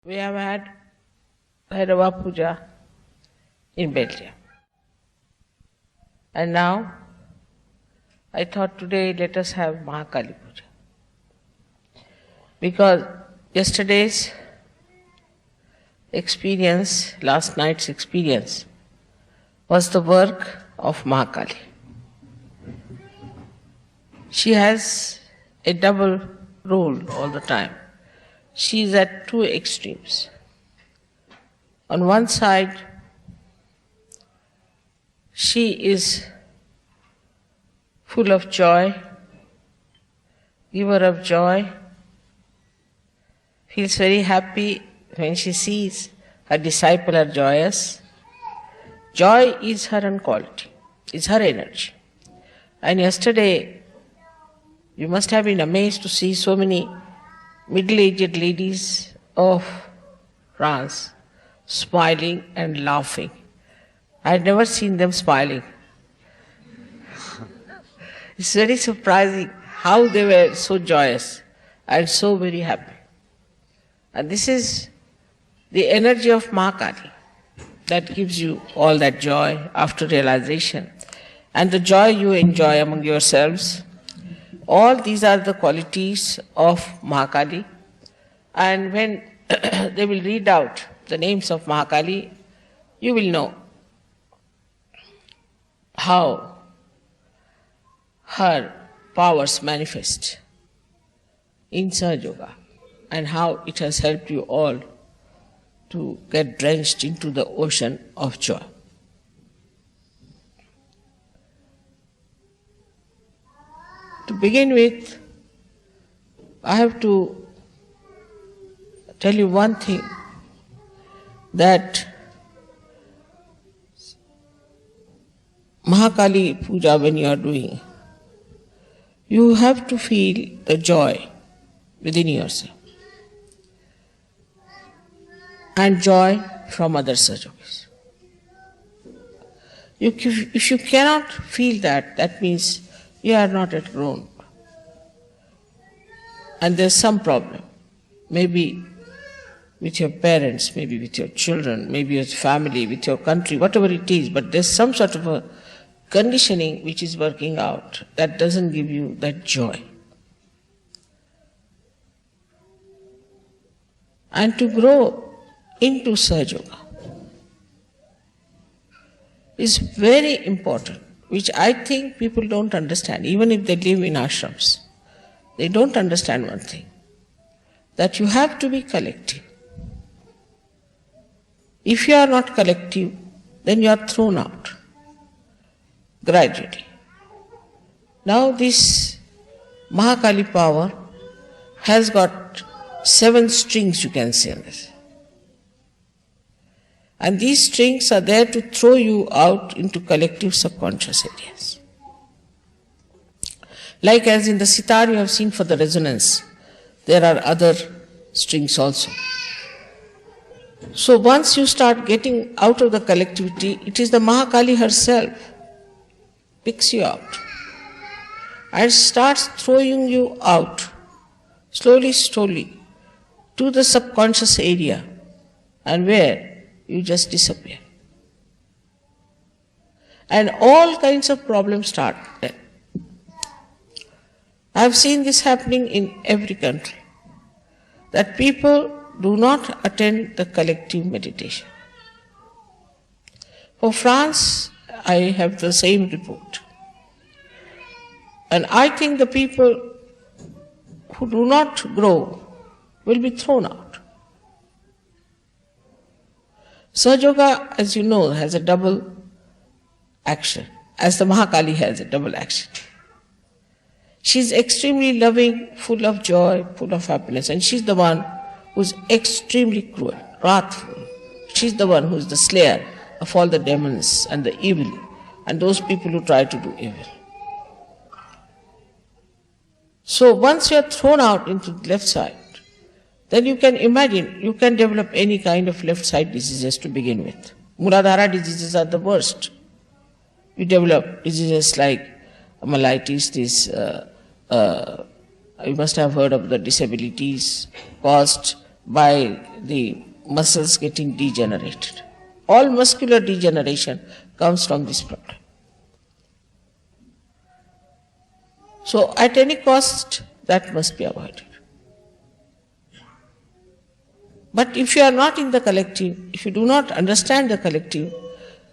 We have had Bhairava Puja in Belgium. And now, I thought today let us have Mahakali Puja. Because yesterday's experience, last night's experience, was the work of Mahakali. She has a double role all the time. She is at two extremes. On one side, she is full of joy, giver of joy, feels very happy when she sees her disciple are joyous. Joy is her own quality, is her energy. And yesterday, you must have been amazed to see so many middle-aged ladies of France smiling and laughing. I had never seen them smiling. It's very surprising how they were so joyous and so very happy. And this is the energy of Mahakali that gives you all that joy after realization. And the joy you enjoy among yourselves. All these are the qualities of Mahakali. And when they will read out the names of Mahakali, you will know how her powers manifest in Sahaja Yoga and how it has helped you all to get drenched into the ocean of joy. To begin with, I have to tell you one thing, that Mahakali Puja when you are doing, you have to feel the joy within yourself and joy from other Sahajogis. If you cannot feel that, that means you are not yet grown. And there's some problem. Maybe with your parents, maybe with your children, maybe with family, with your country, whatever it is, but there's some sort of a conditioning which is working out that doesn't give you that joy. And to grow into Sahaja Yoga is very important, which I think people don't understand, even if they live in ashrams. They don't understand one thing, that you have to be collective. If you are not collective, then you are thrown out gradually. Now this Mahakali power has got 7 strings, you can say this. And these strings are there to throw you out into collective subconscious areas. Like as in the sitar you have seen for the resonance, there are other strings also. So once you start getting out of the collectivity, it is the Mahakali herself picks you out and starts throwing you out slowly to the subconscious area, and where you just disappear. And all kinds of problems start then. I have seen this happening in every country, that people do not attend the collective meditation. For France, I have the same report. And I think the people who do not grow will be thrown out. Sahaja Yoga, as you know, has a double action, as the Mahakali has a double action. She is extremely loving, full of joy, full of happiness, and she's the one who's extremely cruel, wrathful. She's the one who's the slayer of all the demons and the evil and those people who try to do evil. So once you are thrown out into the left side, then you can imagine, you can develop any kind of left side diseases to begin with. Muladhara diseases are the worst. You develop diseases like myelitis, you must have heard of the disabilities caused by the muscles getting degenerated. All muscular degeneration comes from this problem. So at any cost, that must be avoided. But if you are not in the collective, if you do not understand the collective,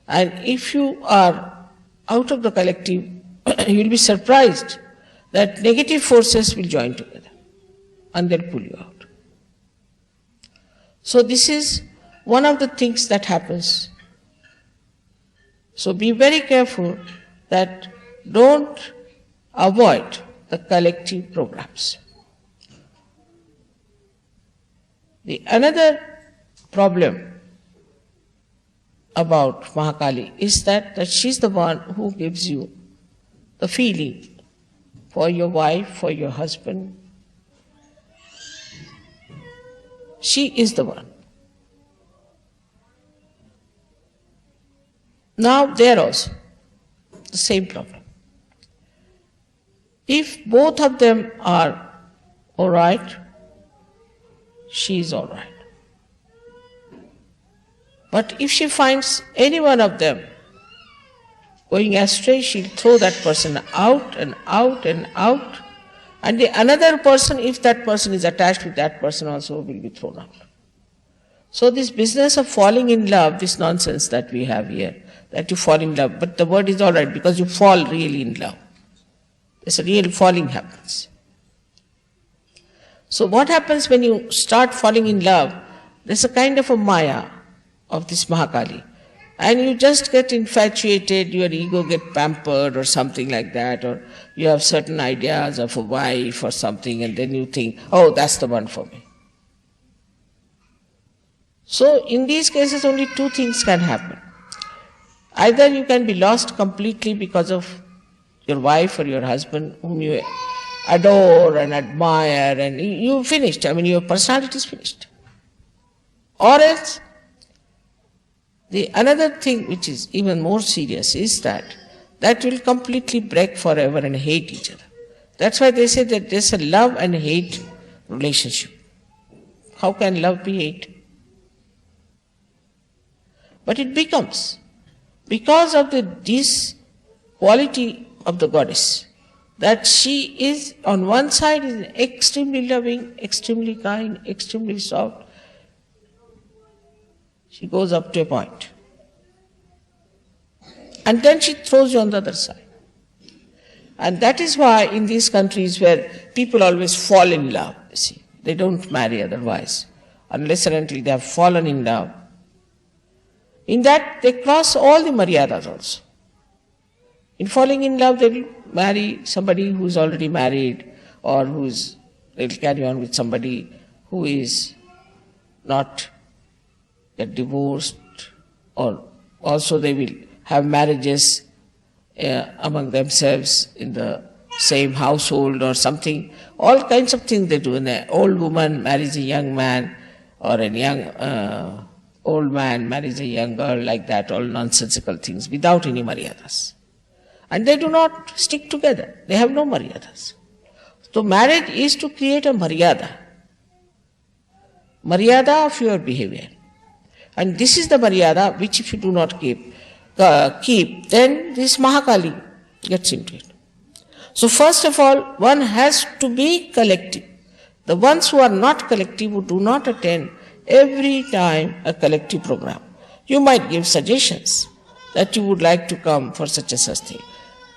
and if you are out of the collective, you will be surprised that negative forces will join together and they'll pull you out. So this is one of the things that happens. So be very careful that don't avoid the collective programs. The another problem about Mahakali is that she's the one who gives you the feeling for your wife, for your husband. She is the one. Now there also, the same problem. If both of them are all right, she is all right. But if she finds any one of them going astray, she'll throw that person out and out and out. And the another person, if that person is attached with that person also, will be thrown out. So this business of falling in love, this nonsense that we have here, that you fall in love, but the word is all right because you fall really in love. There's a real falling happens. So what happens when you start falling in love? There's a kind of a maya of this Mahakali. And you just get infatuated, your ego get pampered or something like that, or you have certain ideas of a wife or something, and then you think, oh, that's the one for me. So in these cases only two things can happen. Either you can be lost completely because of your wife or your husband whom you adore and admire, and you finished, your personality is finished. Or else, the another thing which is even more serious is that will completely break forever and hate each other. That's why they say that there's a love and hate relationship. How can love be hate? But it becomes because of this quality of the goddess, that she is on one side is extremely loving, extremely kind, extremely soft. She goes up to a point. And then she throws you on the other side. And that is why in these countries where people always fall in love, you see, they don't marry otherwise, unless and until they have fallen in love. In that they cross all the maryadas also. In falling in love, they will marry somebody who is already married, or they'll carry on with somebody who is not get divorced, or also they will have marriages among themselves in the same household or something. All kinds of things they do. An old woman marries a young man, or a young old man marries a young girl, like that, all nonsensical things without any maryadas. And they do not stick together. They have no maryadas. So marriage is to create a maryada of your behavior. And this is the maryada which if you do not keep, then this Mahakali gets into it. So first of all, one has to be collective. The ones who are not collective, who do not attend every time a collective program, you might give suggestions that you would like to come for such a such thing.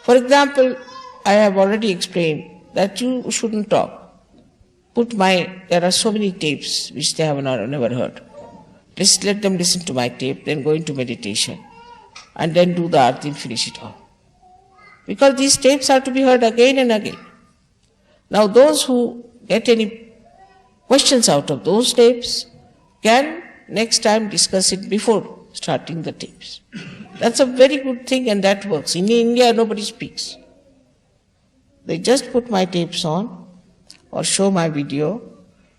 For example, I have already explained that you shouldn't talk. There are so many tapes which they have never heard. Just let them listen to my tape, then go into meditation, and then do the arti and finish it off. Because these tapes are to be heard again and again. Now those who get any questions out of those tapes can next time discuss it before starting the tapes. That's a very good thing, and that works. In India, nobody speaks. They just put my tapes on or show my video.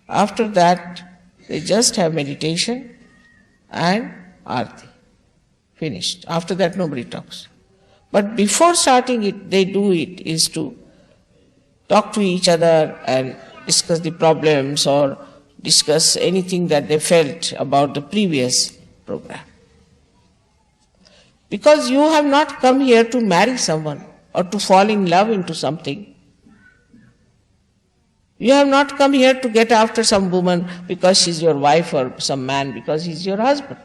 After that, they just have meditation and arti. Finished. After that, nobody talks. But before starting it, they do it is to talk to each other and discuss the problems, or discuss anything that they felt about the previous program. Because you have not come here to marry someone or to fall in love into something. You have not come here to get after some woman because she's your wife or some man because he's your husband.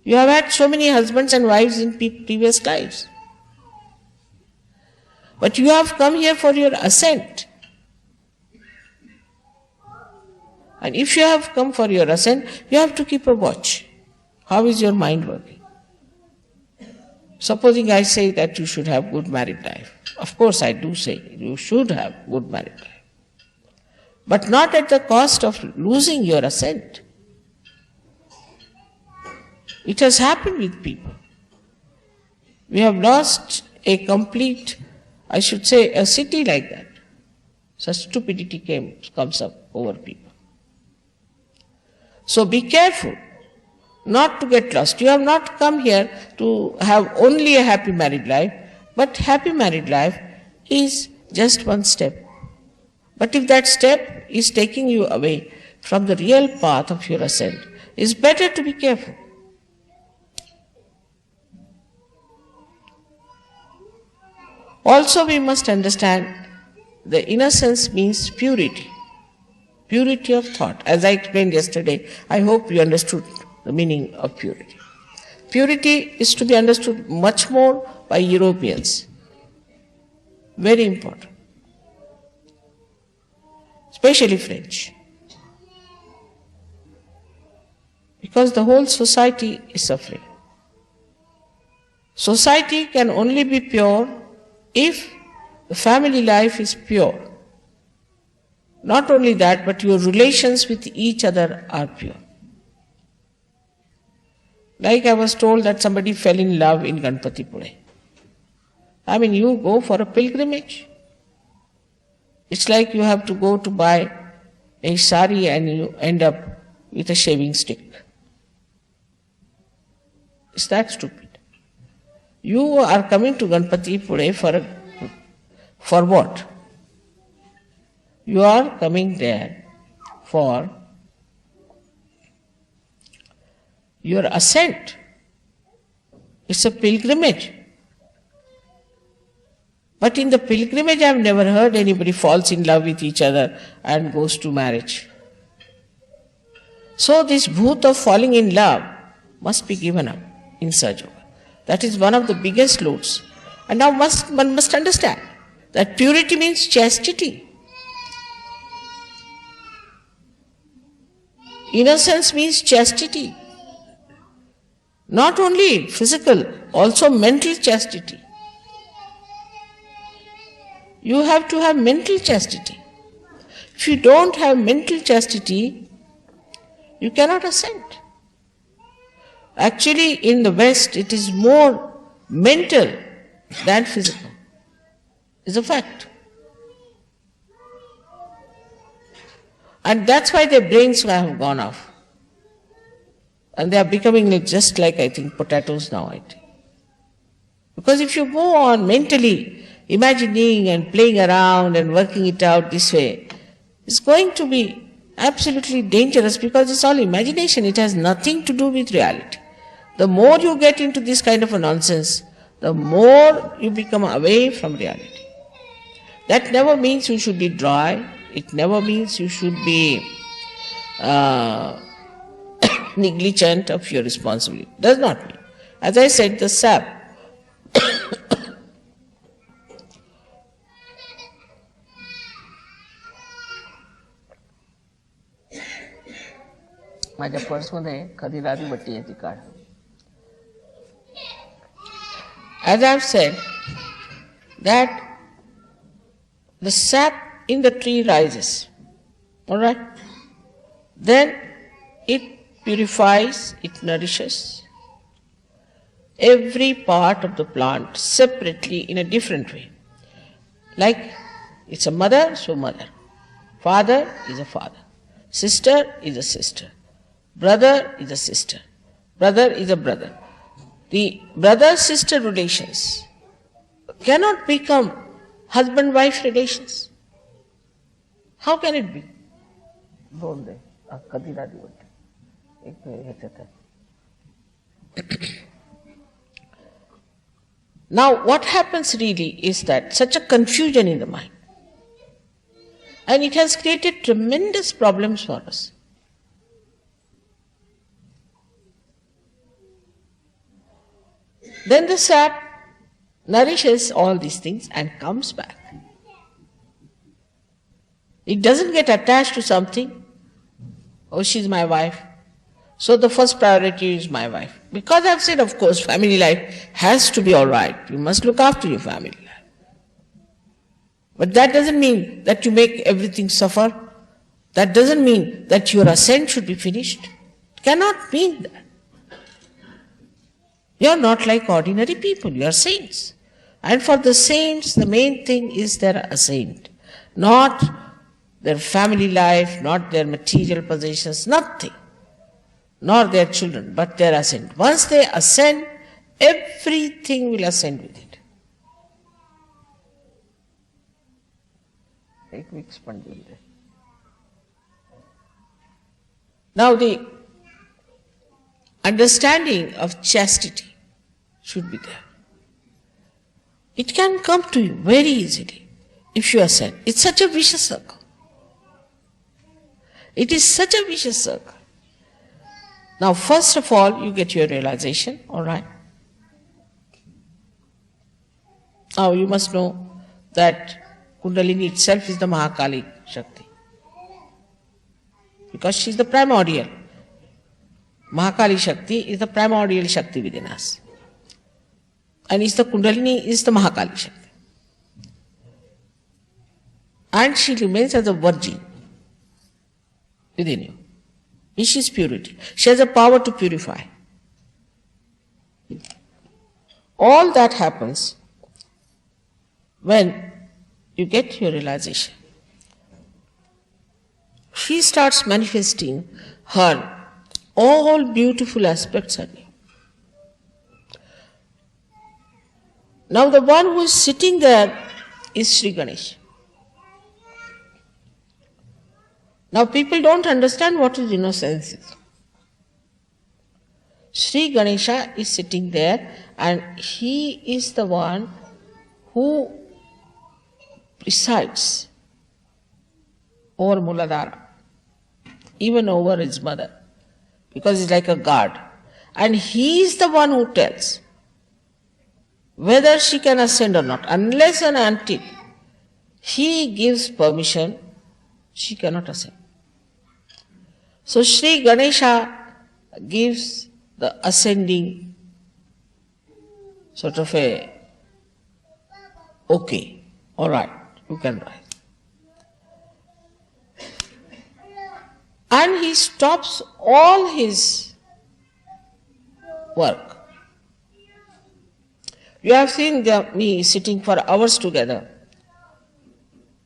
You have had so many husbands and wives in previous lives. But you have come here for your ascent. And if you have come for your ascent, you have to keep a watch. How is your mind working? Supposing I say that you should have good married life. Of course I do say you should have good married life. But not at the cost of losing your ascent. It has happened with people. We have lost a complete, I should say, a city like that. Such stupidity comes up over people. So be careful not to get lost. You have not come here to have only a happy married life, but happy married life is just one step. But if that step is taking you away from the real path of your ascent, it's better to be careful. Also we must understand the innocence means purity. Purity of thought. As I explained yesterday, I hope you understood the meaning of purity. Purity is to be understood much more by Europeans. Very important. Especially French. Because the whole society is suffering. Society can only be pure if the family life is pure. Not only that, but your relations with each other are pure. Like I was told that somebody fell in love in Ganpatipure. I mean, you go for a pilgrimage. It's like you have to go to buy a sari and you end up with a shaving stick. Is that stupid? You are coming to Ganpatipure for what? You are coming there for your ascent. It's a pilgrimage. But in the pilgrimage, I have never heard anybody falls in love with each other and goes to marriage. So this bhoot of falling in love must be given up in Sahaja Yoga. That is one of the biggest loads. And now one must understand that purity means chastity. Innocence means chastity. Not only physical, also mental chastity. You have to have mental chastity. If you don't have mental chastity, you cannot ascend. Actually, in the West, it is more mental than physical. It's a fact. And that's why their brains have gone off. And they are becoming just like, I think, potatoes now, I think. Because if you go on mentally imagining and playing around and working it out this way, it's going to be absolutely dangerous because it's all imagination. It has nothing to do with reality. The more you get into this kind of a nonsense, the more you become away from reality. That never means you should be dry. It never means you should be negligent of your responsibility. Does not mean. As I said, the sap माझ्या पर्समध्ये खदिराची बट्टी आहे ती काढ. As I have said, that the sap in the tree rises, all right? Then it purifies, it nourishes every part of the plant separately in a different way. Like it's a mother, so mother. Father is a father. Sister is a sister. Brother is a sister. Brother is a brother. The brother-sister relations cannot become husband-wife relations. How can it be? कधी राधी बोलते एक ह्याच्यात. Now what happens really is that such a confusion in the mind, and it has created tremendous problems for us. Then the sap nourishes all these things and comes back. It doesn't get attached to something. Oh, she's my wife, so the first priority is my wife. Because I've said, of course, family life has to be all right. You must look after your family life. But that doesn't mean that you make everything suffer. That doesn't mean that your ascent should be finished. It cannot mean that. You are not like ordinary people. You are saints. And for the saints, the main thing is their ascent. Not their family life, not their material possessions, nothing. Nor their children, but their ascent. Once they ascend, everything will ascend with it. Now the understanding of chastity should be there. It can come to you very easily if you ascend. It's such a vicious circle. It is such a vicious circle. Now, first of all, you get your realization, all right. Now, you must know that Kundalini itself is the Mahakali Shakti. Because she is the primordial. Mahakali Shakti is the primordial Shakti within us. And the Kundalini is the Mahakali Shakti. And she remains as a virgin within you. She is purity. She has a power to purify. All that happens when you get your realization. She starts manifesting her all beautiful aspects on you. Now the one who is sitting there is Sri Ganesha. Now people don't understand what is innocence is. Sri Ganesha is sitting there and he is the one who presides over Muladhara, even over his mother, because he's like a guard. And he is the one who tells whether she can ascend or not. Unless and until he gives permission, she cannot ascend. So Sri Ganesha gives the ascending sort of a okay, all right, you can rise. And he stops all his work. You have seen me sitting for hours together.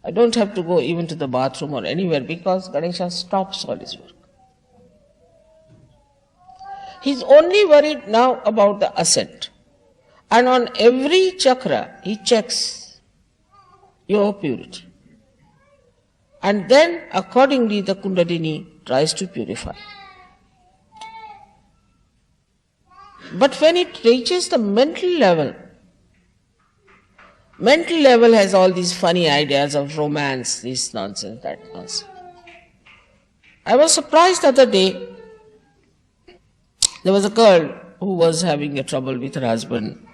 I don't have to go even to the bathroom or anywhere because Ganesha stops all his work. He's only worried now about the ascent. And on every chakra, he checks your purity. And then, accordingly, the Kundalini tries to purify. But when it reaches the mental level has all these funny ideas of romance, this nonsense, that nonsense. I was surprised the other day. There was a girl who was having a trouble with her husband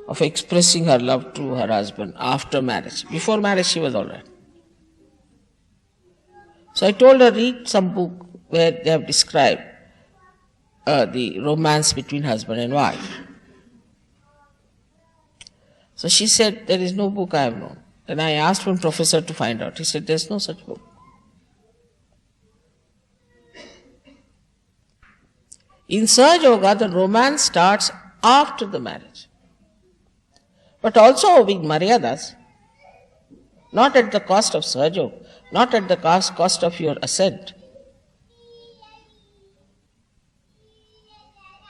of expressing her love to her husband after marriage. Before marriage she was all right. So I told her, read some book where they have described the romance between husband and wife. So she said, there is no book I have known. Then I asked one professor to find out. He said, there is no such book. In Sahaja Yoga, the romance starts after the marriage. But also with Maryadas, not at the cost of Sahaja Yoga, not at the cost of your ascent.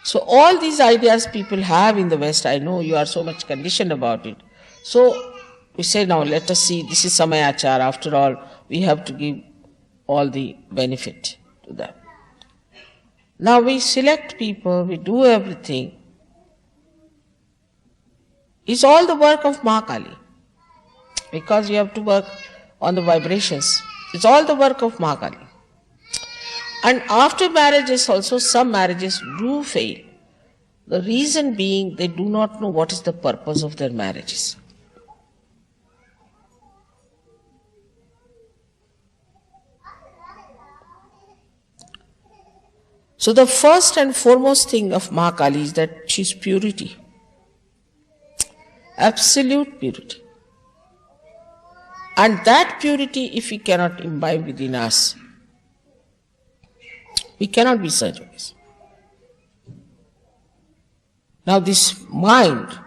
So all these ideas people have in the West, I know you are so much conditioned about it. So we say, now let us see, this is Samayachar, after all, we have to give all the benefit to them. Now we select people, we do everything. It's all the work of Mahakali. Because you have to work on the vibrations. It's all the work of Mahakali. And after marriages also, some marriages do fail. The reason being they do not know what is the purpose of their marriages. So the first and foremost thing of Mahakali is that she is purity. Absolute purity. And that purity, if we cannot imbibe within us, we cannot be surgeons. Now this mind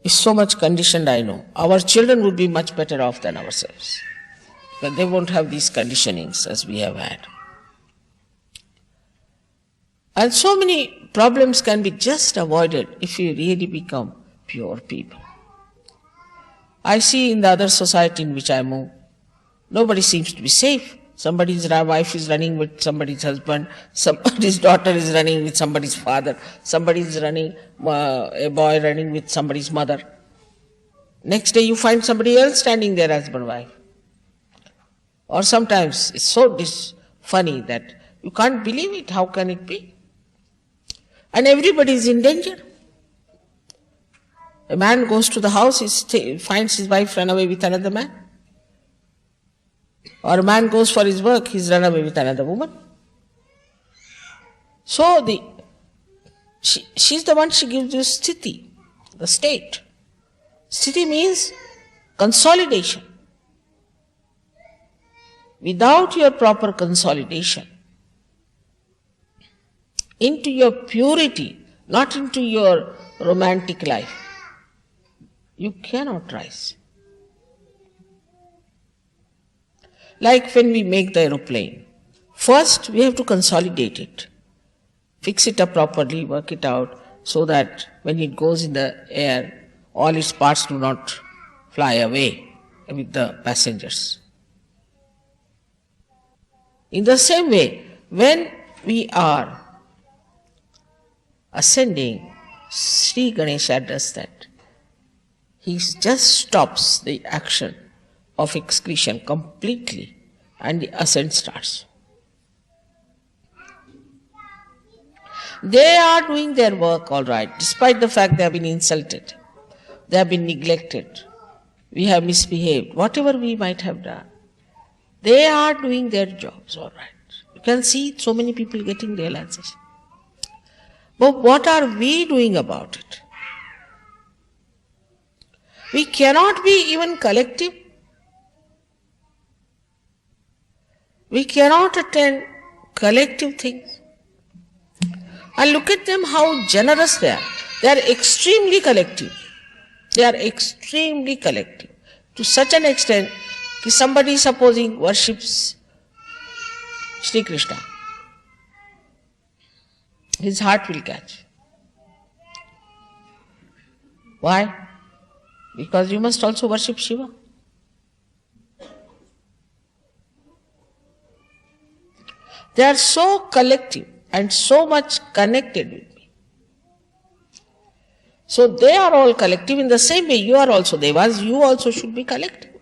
is so much conditioned, I know. Our children would be much better off than ourselves. But they won't have these conditionings as we have had. And so many problems can be just avoided if we really become pure people. I see in the other society in which I move, nobody seems to be safe. Somebody's wife is running with somebody's husband, somebody's daughter is running with somebody's father, somebody's running, a boy running with somebody's mother. Next day you find somebody else standing there, husband and wife. Or sometimes it's so funny that you can't believe it, how can it be? And everybody is in danger. A man goes to the house, he finds his wife run away with another man. Or a man goes for his work, he's run away with another woman. So she's the one, she gives you sthiti, the state. Sthiti means consolidation. Without your proper consolidation into your purity, not into your romantic life, you cannot rise. Like when we make the aeroplane, first we have to consolidate it, fix it up properly, work it out so that when it goes in the air, all its parts do not fly away with the passengers. In the same way, when we are ascending, Sri Ganesha does that. He just stops the action of excretion completely and the ascent starts. They are doing their work all right, despite the fact they have been insulted, they have been neglected, we have misbehaved, whatever we might have done. They are doing their jobs all right. You can see so many people getting realization. But what are we doing about it? We cannot be even collective. We cannot attend collective things. And look at them, how generous they are. They are extremely collective. They are extremely collective. To such an extent, that somebody supposing worships Shri Krishna, his heart will catch. Why? Because you must also worship Shiva. They are so collective and so much connected with me. So they are all collective. In the same way, you are also devas, you also should be collective.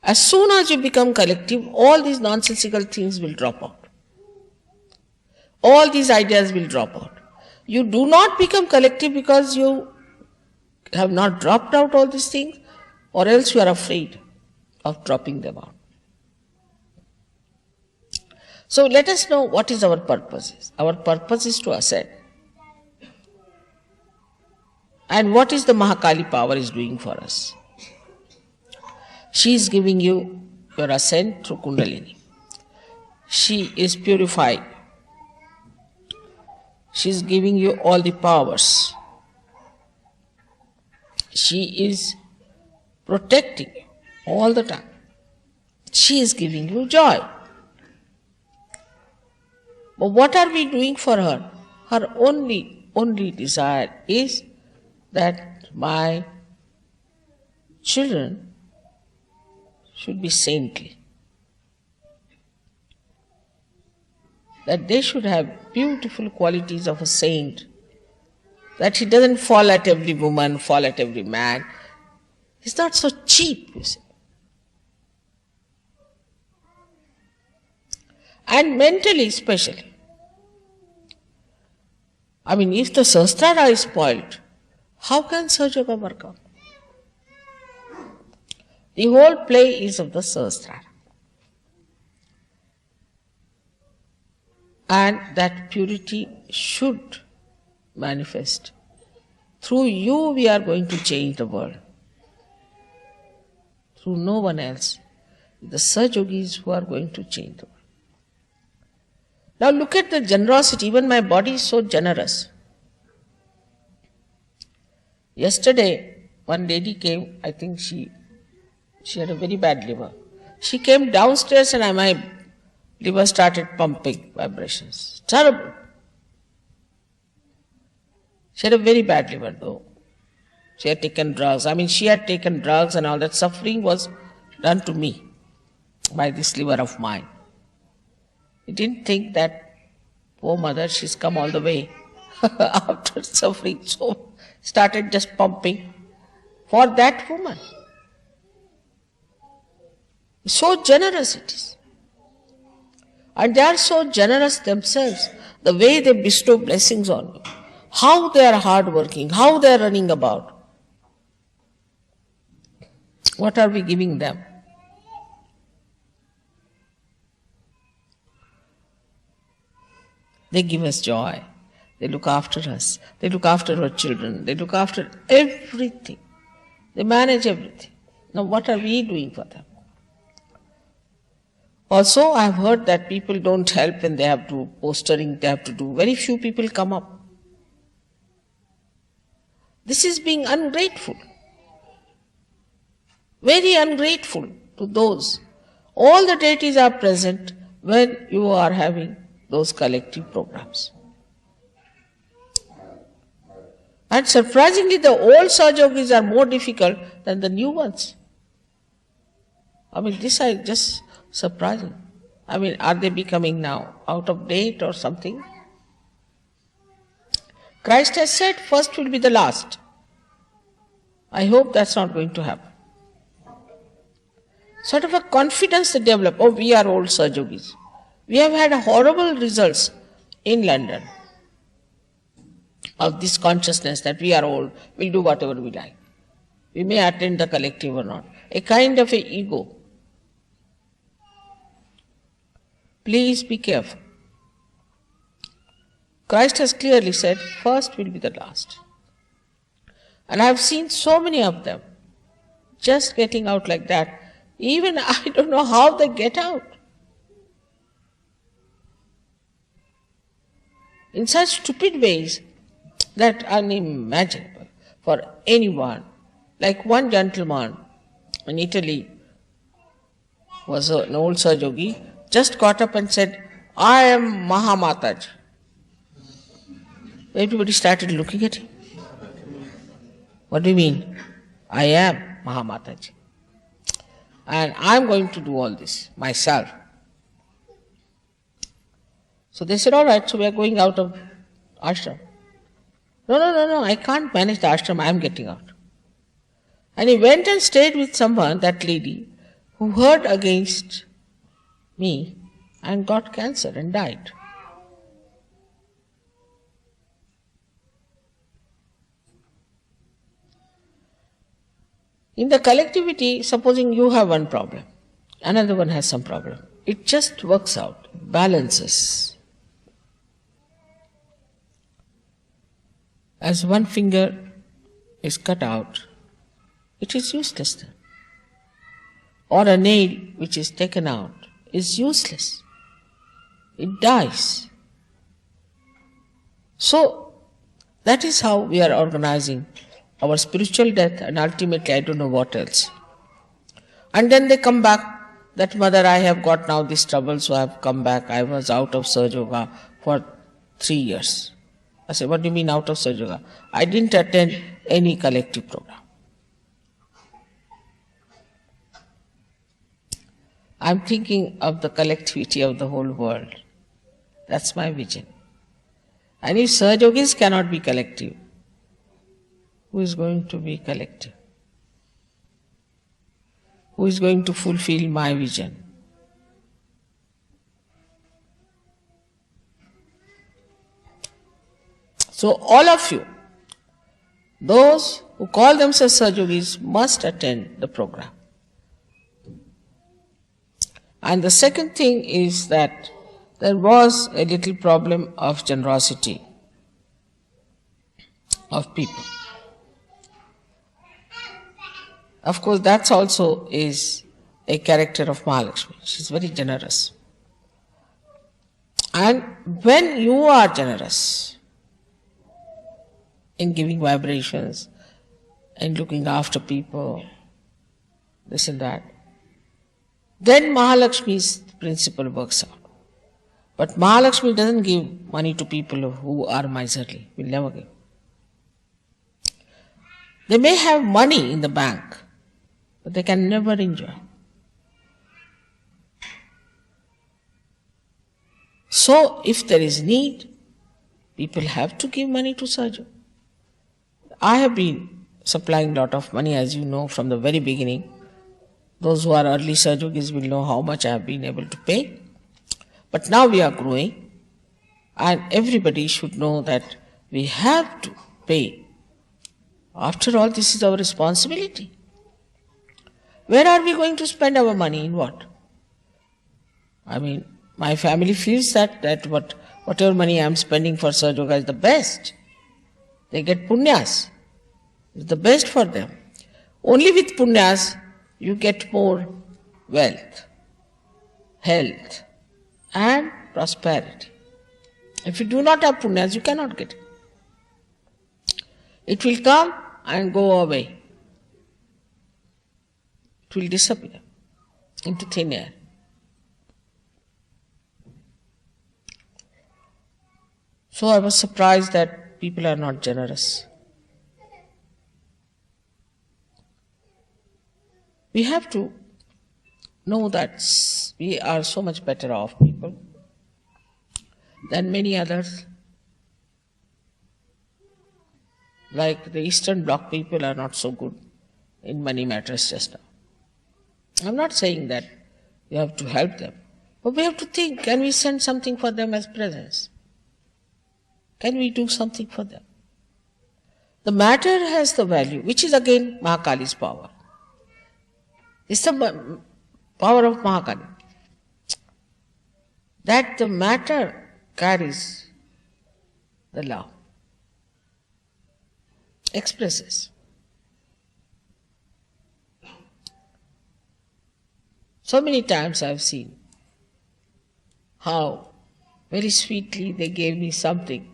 As soon as you become collective, all these nonsensical things will drop out. All these ideas will drop out. You do not become collective because you have not dropped out all these things, or else you are afraid of dropping them out. So let us know what is our purpose. Our purpose is to ascend. And what is the Mahakali power is doing for us? She is giving you your ascent through Kundalini. She is purifying. She is giving you all the powers. She is protecting you all the time. She is giving you joy. But what are we doing for her? Her only desire is that my children should be saintly. that they should have beautiful qualities of a saint, that he doesn't fall at every woman, fall at every man. He's not so cheap, you see. And mentally especially. I mean, if the Sahasrara is spoiled, how can Sahaja Yoga work out? The whole play is of the Sahasrara. And that purity should manifest. Through you we are going to change the world. Through no one else. The Sahajogis who are going to change the world. Now look at the generosity. Even my body is so generous. Yesterday, one lady came, I think she had a very bad liver. She came downstairs and my liver started pumping vibrations. Terrible. She had a very bad liver though. She had taken drugs. I mean, she had taken drugs and all that. Suffering was done to me by this liver of mine. I didn't think that, poor mother, she's come all the way after suffering, so started just pumping for that woman. So generous it is. And they are so generous themselves, the way they bestow blessings on you, how they are hardworking, how they are running about. What are we giving them? They give us joy. They look after us. They look after our children. They look after everything. They manage everything. Now what are we doing for them? Also, I have heard that people don't help when they have to postering, they have to do. Very few people come up. This is being ungrateful. Very ungrateful to those. All the deities are present when you are having those collective programs. And surprisingly, the old Sahajogis are more difficult than the new ones. I mean, this is just surprising. I mean, are they becoming now out of date or something? Christ has said first will be the last. I hope that's not going to happen. Sort of a confidence they develop. Oh, we are old Sahajogis. We have had horrible results in London of this consciousness that we are old, we'll do whatever we like. We may attend the collective or not. A kind of a ego. Please be careful. Christ has clearly said, first will be the last. And I have seen so many of them just getting out like that. Even I don't know how they get out. In such stupid ways that are unimaginable for anyone. Like one gentleman in Italy was an old Sahajogi, just got up and said, I am Mahamataji. Everybody started looking at him. What do you mean? I am Mahamataji. And I am going to do all this myself. So they said, all right, so we are going out of ashram. No, I can't manage the ashram, I am getting out. And he went and stayed with someone, that lady, who heard against me and got cancer and died. In the collectivity, supposing you have one problem, another one has some problem. It just works out, balances. As one finger is cut out, it is useless then. Or a nail which is taken out is useless. It dies. So, that is how we are organizing our spiritual death and ultimately I don't know what else. And then they come back, that mother, I have got now this trouble, so I have come back. I was out of Sahaja Yoga for 3 years. I said, what do you mean out of Sahaja Yoga? I didn't attend any collective program. I'm thinking of the collectivity of the whole world. That's my vision. And if Sahajogis cannot be collective, who is going to be collective? Who is going to fulfill my vision? So all of you, those who call themselves Sahajogis, must attend the program. And the second thing is that there was a little problem of generosity of people. Of course, that also is a character of Mahalakshmi. She is very generous. And when you are generous in giving vibrations and looking after people, this and that, then Mahalakshmi's principle works out. But Mahalakshmi doesn't give money to people who are miserly, will never give. They may have money in the bank, but they can never enjoy. So, if there is need, people have to give money to Sahaja. I have been supplying a lot of money, as you know, from the very beginning. Those who are early Sahajogis will know how much I have been able to pay. But now we are growing, and everybody should know that we have to pay. After all, this is our responsibility. Where are we going to spend our money? In what? I mean, my family feels that whatever money I am spending for Sahajoga is the best. They get punyas. It's the best for them. Only with punyas you get more wealth, health, and prosperity. If you do not have punyas, you cannot get it. It will come and go away. It will disappear into thin air. So I was surprised that people are not generous. We have to know that we are so much better off people than many others. Like the Eastern Bloc people are not so good in money matters just now. I'm not saying that we have to help them, but we have to think, can we send something for them as presents? Can we do something for them? The matter has the value, which is again Mahakali's power. It's the power of Mahakali. That the matter carries the love, expresses. So many times I have seen how very sweetly they gave me something.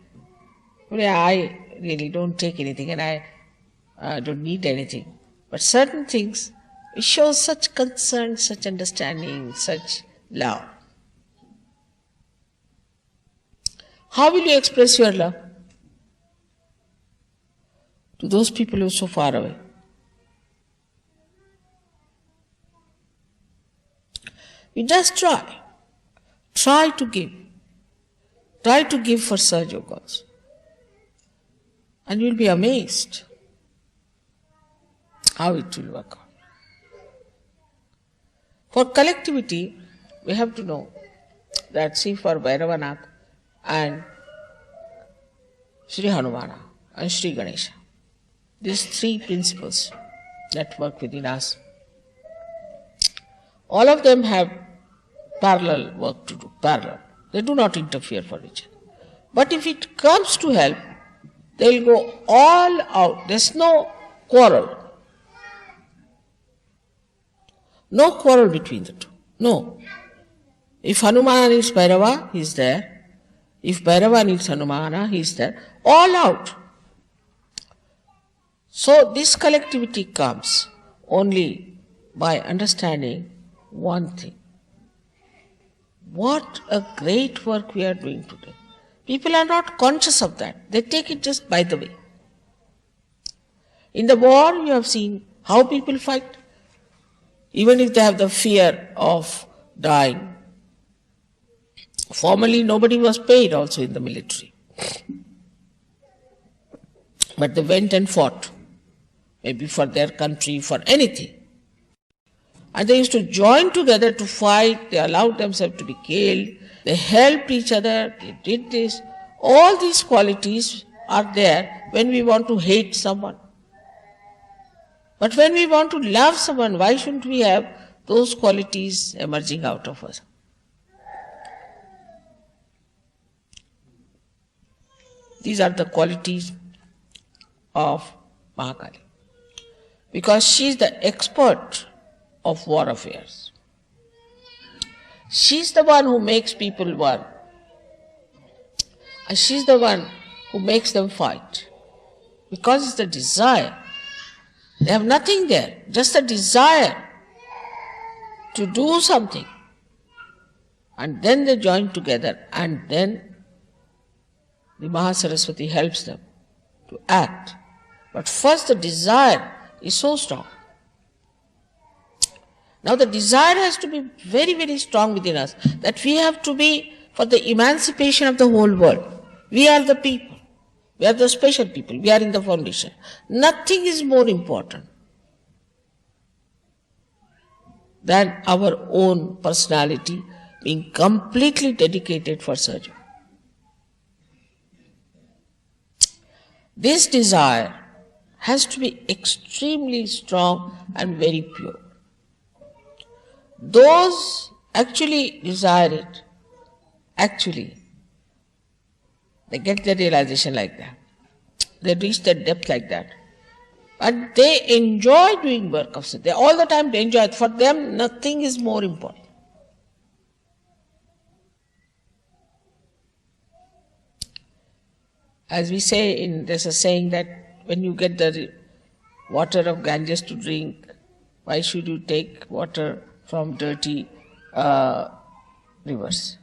I really don't take anything and I don't need anything. But certain things, it shows such concern, such understanding, such love. How will you express your love to those people who are so far away? You just try. Try to give. Try to give for Sahajogas. And you'll be amazed how it will work out. For collectivity, we have to know that, see, for Bhairavanath and Sri Hanumana and Sri Ganesha, these three principles that work within us, all of them have parallel work to do, parallel. They do not interfere for each other. But if it comes to help, they will go all out. There's no quarrel. No quarrel between the two. No. If Hanumana needs Bhairava, he is there. If Bhairava needs Hanumana, he is there. All out. So this collectivity comes only by understanding one thing. What a great work we are doing today. People are not conscious of that. They take it just by the way. In the war, you have seen how people fight. Even if they have the fear of dying, Formerly, nobody was paid also in the military. But they went and fought, maybe for their country, for anything. And they used to join together to fight, they allowed themselves to be killed, they helped each other, they did this. All these qualities are there when we want to hate someone. But when we want to love someone, why shouldn't we have those qualities emerging out of us? These are the qualities of Mahakali. Because she is the expert of war affairs. She is the one who makes people one. And she is the one who makes them fight. Because it's the desire. They have nothing there, just a desire to do something. And then they join together, and then the Mahasaraswati helps them to act. But first the desire is so strong. Now the desire has to be very, very strong within us, that we have to be for the emancipation of the whole world. We are the people. We are the special people. We are in the foundation. Nothing is more important than our own personality being completely dedicated for Sahaja. This desire has to be extremely strong and very pure. Those actually desire it, actually, they get their realization like that. They reach that depth like that. And they enjoy doing work of Siddhi. All the time they enjoy it. For them, nothing is more important. As we say, there's a saying that when you get the water of Ganges to drink, why should you take water from dirty rivers?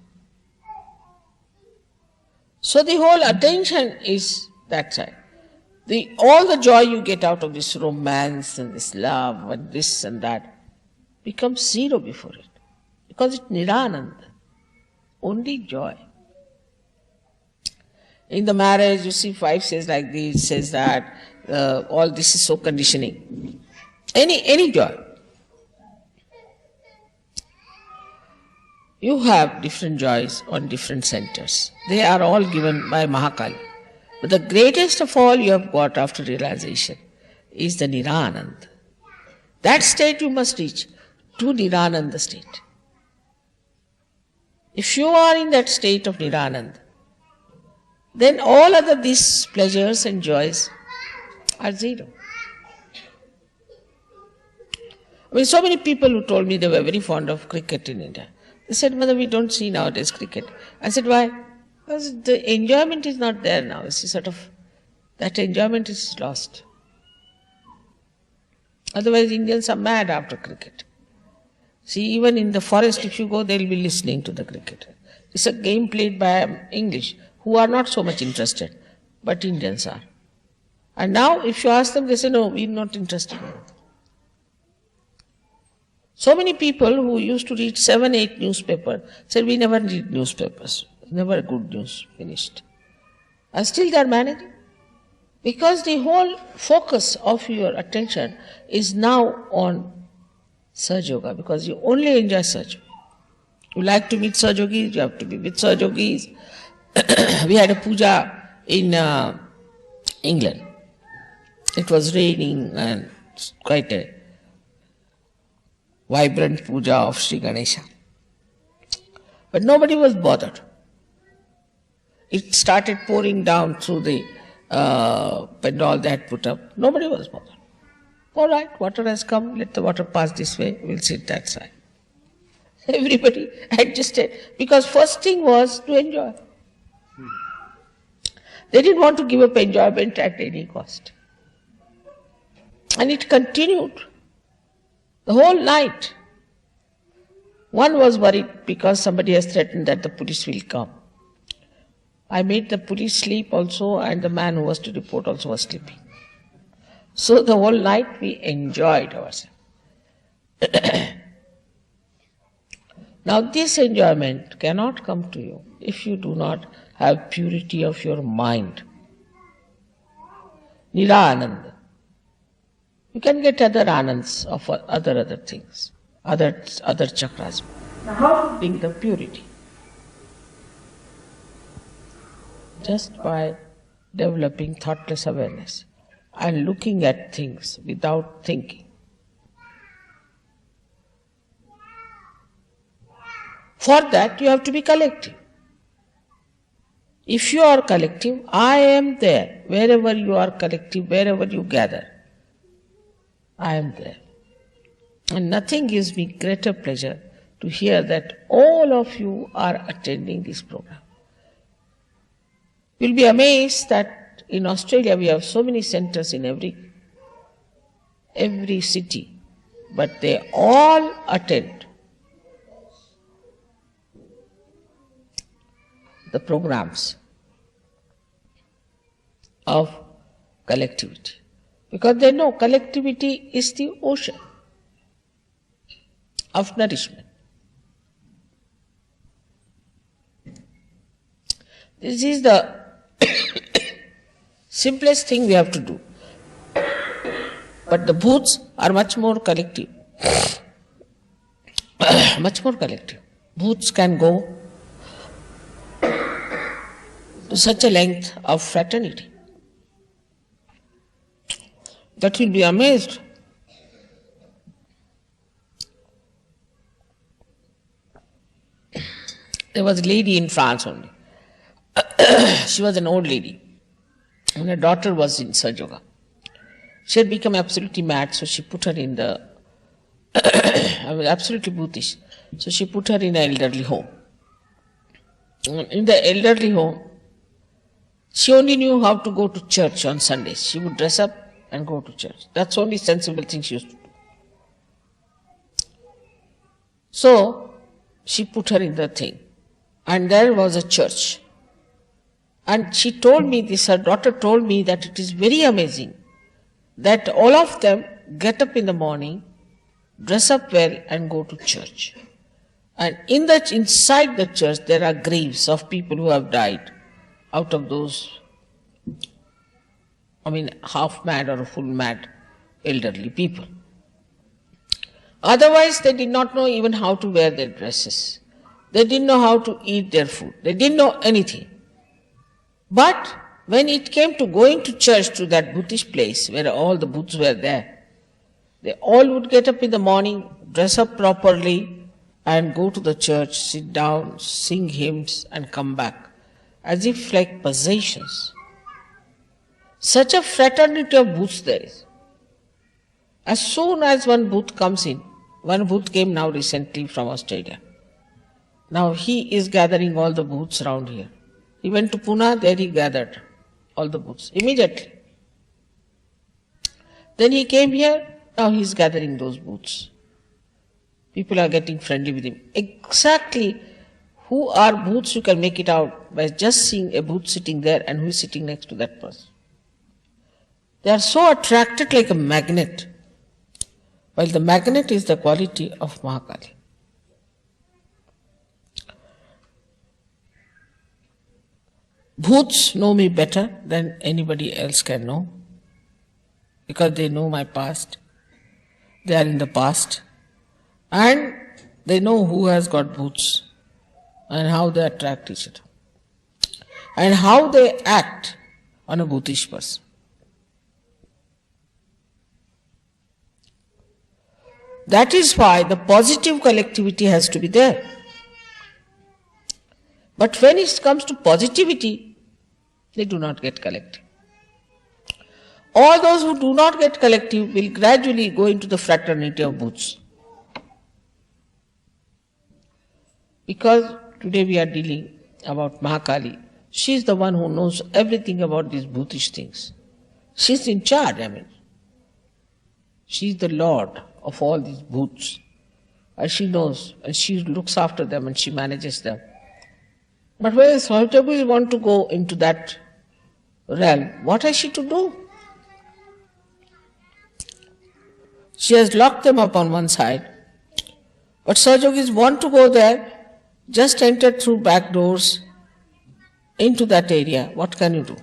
So the whole attention is that side. All the joy you get out of this romance and this love and this and that becomes zero before it. Because it's Nirananda. Only joy. In the marriage, you see, wife says like this, says that, all this is so conditioning. Any joy. You have different joys on different centers. They are all given by Mahakali. But the greatest of all you have got after realization is the Nirananda. That state you must reach, to Nirananda state. If you are in that state of Nirananda, then all other these pleasures and joys are zero. I mean, so many people who told me they were very fond of cricket in India. They said, Mother, we don't see nowadays cricket. I said, why? Because the enjoyment is not there now. It's sort of, that enjoyment is lost. Otherwise, Indians are mad after cricket. See, even in the forest, if you go, they'll be listening to the cricket. It's a game played by English, who are not so much interested, but Indians are. And now, if you ask them, they say, no, we're not interested in it. So many people who used to read 7, 8 newspapers said, we never read newspapers. Never good news, finished. And still they are managing. Because the whole focus of your attention is now on Sahaja Yoga, because you only enjoy Sahaja. You like to meet Sahaja Yogis, you have to be with Sahaja Yogis. We had a puja in England. It was raining and quite a vibrant puja of Sri Ganesha. But nobody was bothered. It started pouring down through the pandal they had put up. Nobody was bothered. All right, water has come, let the water pass this way, we'll sit that side. Everybody adjusted, because first thing was to enjoy. They didn't want to give up enjoyment at any cost. And it continued the whole night. One was worried because somebody has threatened that the police will come. I made the police sleep also, and the man who was to report also was sleeping. So the whole night we enjoyed ourselves. Now this enjoyment cannot come to you if you do not have purity of your mind. Nira Ananda. You can get other anands of other things, other chakras. Now how to bring the purity? Just by developing thoughtless awareness and looking at things without thinking. For that you have to be collective. If you are collective, I am there. Wherever you are collective, wherever you gather, I am there. And nothing gives me greater pleasure to hear that all of you are attending this program. You'll be amazed that in Australia we have so many centers in every city, but they all attend the programs of collectivity. Because they know collectivity is the ocean of nourishment. This is the simplest thing we have to do. But the bhoots are much more collective. Much more collective. Bhoots can go to such a length of fraternity that you'll be amazed. There was a lady in France only. She was an old lady. And her daughter was in Sahaja Yoga. She had become absolutely mad, so she put her in the absolutely Buddhist. So she put her in an elderly home. In the elderly home, she only knew how to go to church on Sundays. She would dress up and go to church. That's the only sensible thing she used to do. So she put her in the thing. And there was a church. And she told me this, her daughter told me that it is very amazing that all of them get up in the morning, dress up well and go to church. And inside the church there are graves of people who have died out of those, half mad or full mad elderly people. Otherwise they did not know even how to wear their dresses. They didn't know how to eat their food. They didn't know anything. But when it came to going to church, to that Buddhist place where all the Buddhas were there, they all would get up in the morning, dress up properly and go to the church, sit down, sing hymns and come back, as if like possessions. Such a fraternity of Buddhas there is. As soon as one Buddha comes in, one Buddha came now recently from Australia. Now he is gathering all the Buddhas around here. He went to Pune, there he gathered all the Buddhas immediately. Then he came here, now he is gathering those Buddhas. People are getting friendly with him. Exactly who are Buddhas you can make it out by just seeing a Buddha sitting there and who is sitting next to that person. They are so attracted like a magnet, while the magnet is the quality of Mahakali. Bhoots know me better than anybody else can know, because they know my past. They are in the past and they know who has got bhoots and how they attract each other and how they act on a bhutish person. That is why the positive collectivity has to be there. But when it comes to positivity, they do not get collective. All those who do not get collective will gradually go into the fraternity of Bhoots. Because today we are dealing about Mahakali. She is the one who knows everything about these Bhutish things. She is in charge, She is the Lord of all these Bhoots. And she knows, and she looks after them and she manages them. But when Sahaja want to go into that realm, what has she to do? She has locked them up on one side But Sahajogis want to go there, just enter through back doors into that area. What can you do?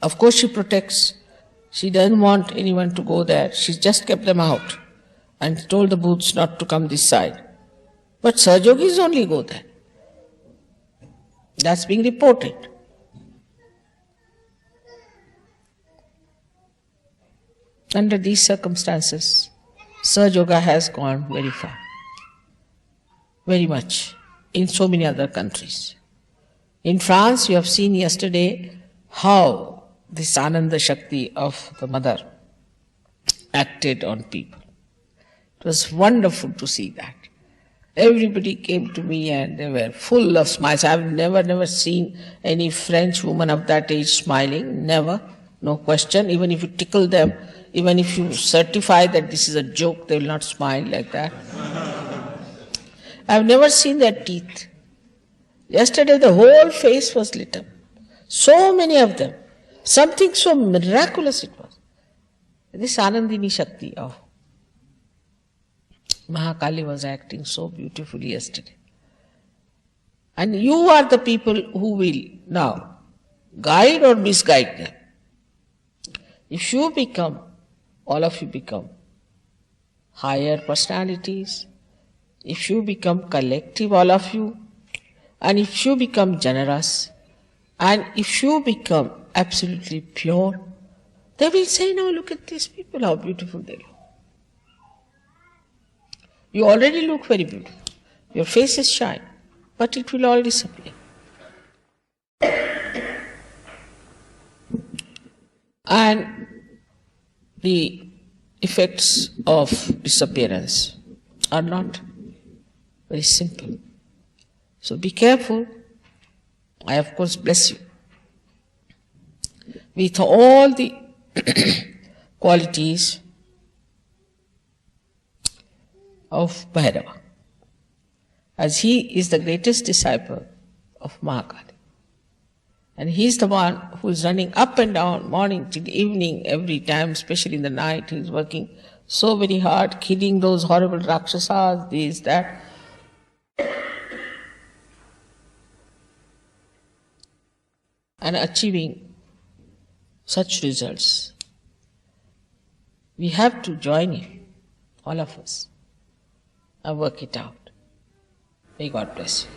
Of course she protects. She doesn't want anyone to go there. She's just kept them out and told the booths not to come this side. But Sahajogis only go there. That's being reported. Under these circumstances, Sahaja Yoga has gone very far, very much, in so many other countries. In France, you have seen yesterday how this Ananda Shakti of the Mother acted on people. It was wonderful to see that. Everybody came to me and they were full of smiles. I've never seen any French woman of that age smiling, never, no question. Even if you tickle them, even if you certify that this is a joke, they will not smile like that. I've never seen their teeth. Yesterday the whole face was lit up. So many of them. Something so miraculous it was. This Anandini Shakti of Mahakali was acting so beautifully yesterday. And you are the people who will now guide or misguide them. If you become, all of you become higher personalities, if you become collective, all of you, and if you become generous, and if you become absolutely pure, they will say, now look at these people, how beautiful they look. You already look very beautiful. Your faces shine, but it will all disappear. And the effects of disappearance are not very simple. So be careful. I of course bless you with all the qualities of Bhairava, as he is the greatest disciple of Mahakali. And he is the one who is running up and down, morning till evening, every time, especially in the night. He is working so very hard, killing those horrible Rakshasas, this, that. And achieving such results. We have to join him, all of us, and work it out. May God bless you.